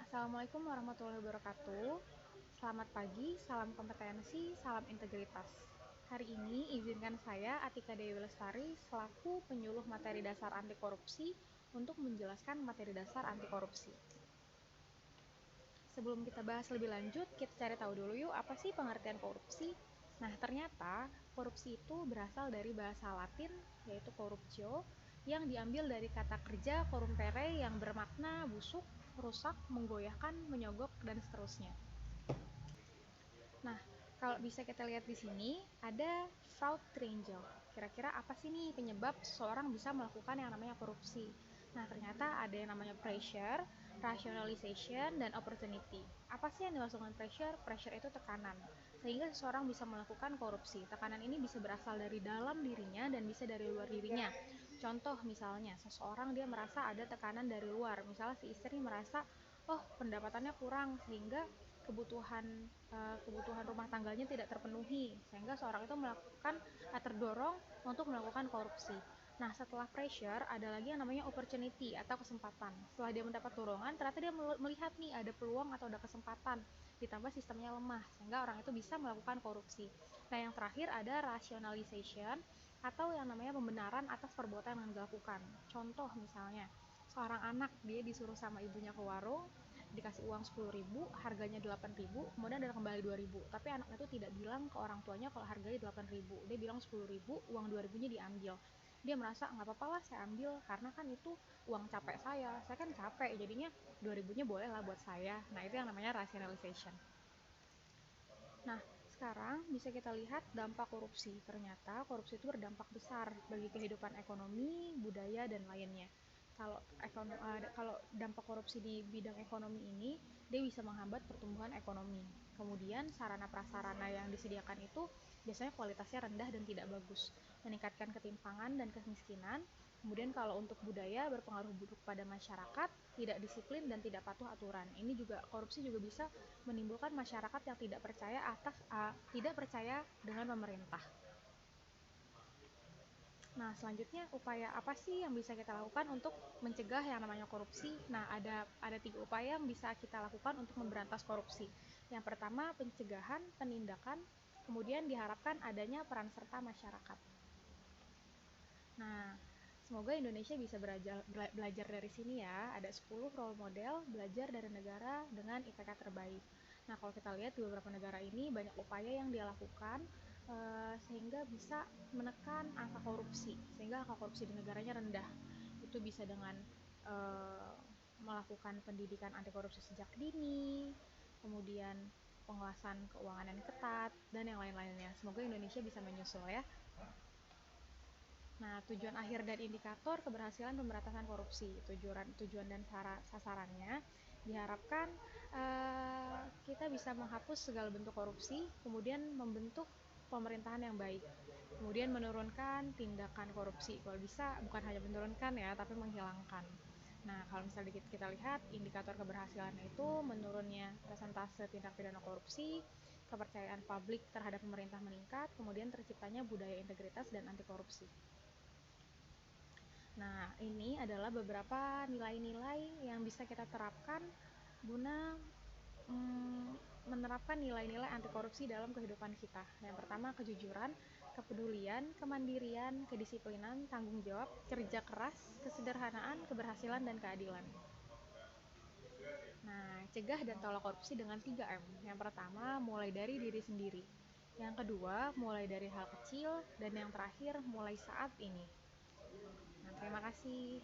Assalamualaikum warahmatullahi wabarakatuh. Selamat pagi, salam kompetensi, salam integritas. Hari ini izinkan saya Atika Dewi Lestari selaku penyuluh materi dasar anti korupsi untuk menjelaskan materi dasar anti korupsi. Sebelum kita bahas lebih lanjut, kita cari tahu dulu yuk apa sih pengertian korupsi. Nah, ternyata korupsi itu berasal dari bahasa Latin yaitu corruptio yang diambil dari kata kerja corrumpere yang bermakna busuk, rusak, menggoyahkan, menyogok, dan seterusnya. Nah, kalau bisa kita lihat di sini ada fraud triangle. Kira-kira apa sih nih penyebab seseorang bisa melakukan yang namanya korupsi? Nah, ternyata ada yang namanya pressure, rationalization, dan opportunity. Apa sih yang dimaksud dengan pressure? Pressure itu tekanan. Sehingga seseorang bisa melakukan korupsi. Tekanan ini bisa berasal dari dalam dirinya dan bisa dari luar dirinya. Contoh misalnya, seseorang dia merasa ada tekanan dari luar. Misalnya si istri merasa, oh pendapatannya kurang sehingga kebutuhan rumah tangganya tidak terpenuhi, sehingga seorang itu terdorong untuk melakukan korupsi. Nah, setelah pressure ada lagi yang namanya opportunity atau kesempatan. Setelah dia mendapat dorongan, ternyata dia melihat nih ada peluang atau ada kesempatan, ditambah sistemnya lemah sehingga orang itu bisa melakukan korupsi. Nah, yang terakhir ada rationalization atau yang namanya pembenaran atas perbuatan yang dilakukan. Contoh misalnya, seorang anak dia disuruh sama ibunya ke warung, dikasih uang 10.000, harganya 8.000, kemudian ada kembali 2.000. Tapi anaknya itu tidak bilang ke orang tuanya kalau harganya 8.000. Dia bilang 10.000, uang 2.000-nya diambil. Dia merasa nggak apa-apa lah saya ambil karena kan itu uang capek saya kan capek jadinya 2.000-nya boleh lah buat saya. Nah, itu yang namanya rationalization. Nah, sekarang bisa kita lihat dampak korupsi. Ternyata korupsi itu berdampak besar bagi kehidupan ekonomi, budaya, dan lainnya. Kalau dampak korupsi di bidang ekonomi ini, dia bisa menghambat pertumbuhan ekonomi. Kemudian sarana prasarana yang disediakan itu biasanya kualitasnya rendah dan tidak bagus, meningkatkan ketimpangan dan kemiskinan. Kemudian kalau untuk budaya berpengaruh buruk pada masyarakat, tidak disiplin dan tidak patuh aturan. Ini juga korupsi juga bisa menimbulkan masyarakat yang tidak percaya dengan pemerintah. Nah, selanjutnya upaya apa sih yang bisa kita lakukan untuk mencegah yang namanya korupsi? Nah, ada 3 upaya yang bisa kita lakukan untuk memberantas korupsi. Yang pertama, pencegahan, penindakan, kemudian diharapkan adanya peran serta masyarakat. Nah, semoga Indonesia bisa belajar dari sini ya. Ada 10 role model belajar dari negara dengan IPK terbaik. Nah, kalau kita lihat di beberapa negara ini banyak upaya yang dia lakukan sehingga bisa menekan angka korupsi, sehingga angka korupsi di negaranya rendah. Itu bisa dengan melakukan pendidikan anti korupsi sejak dini, kemudian pengawasan keuangan yang ketat, dan yang lain-lainnya. Semoga Indonesia bisa menyusul ya. Nah, tujuan akhir dan indikator keberhasilan pemberantasan korupsi, tujuan dan sasarannya diharapkan kita bisa menghapus segala bentuk korupsi, kemudian membentuk pemerintahan yang baik, kemudian menurunkan tindakan korupsi. Kalau bisa bukan hanya menurunkan ya, tapi menghilangkan. Nah, kalau misalnya kita lihat indikator keberhasilannya itu menurunnya persentase tindak pidana korupsi, kepercayaan publik terhadap pemerintah meningkat, kemudian terciptanya budaya integritas dan anti korupsi. Nah, ini adalah beberapa nilai-nilai yang bisa kita terapkan guna menerapkan nilai-nilai anti korupsi dalam kehidupan kita. Yang pertama, kejujuran, kepedulian, kemandirian, kedisiplinan, tanggung jawab, kerja keras, kesederhanaan, keberhasilan, dan keadilan. Nah, cegah dan tolak korupsi dengan 3M. Yang pertama, mulai dari diri sendiri. Yang kedua, mulai dari hal kecil. Dan yang terakhir, mulai saat ini. Nah, terima kasih.